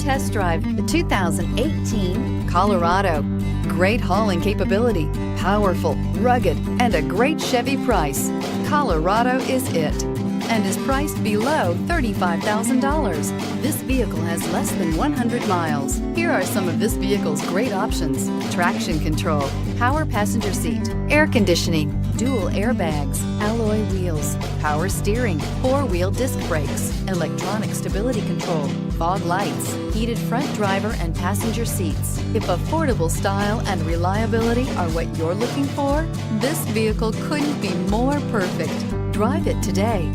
test drive the 2018 Colorado. Great hauling capability, powerful, rugged, and a great Chevy price. Colorado is it, and is priced below $35,000. This vehicle has less than 100 miles. Here are some of this vehicle's great options: traction control, power passenger seat, air conditioning, dual airbags, alloy wheels, power steering, four-wheel disc brakes, electronic stability control, fog lights, heated front driver and passenger seats. If affordable style and reliability are what you're looking for, this vehicle couldn't be more perfect. Drive it today.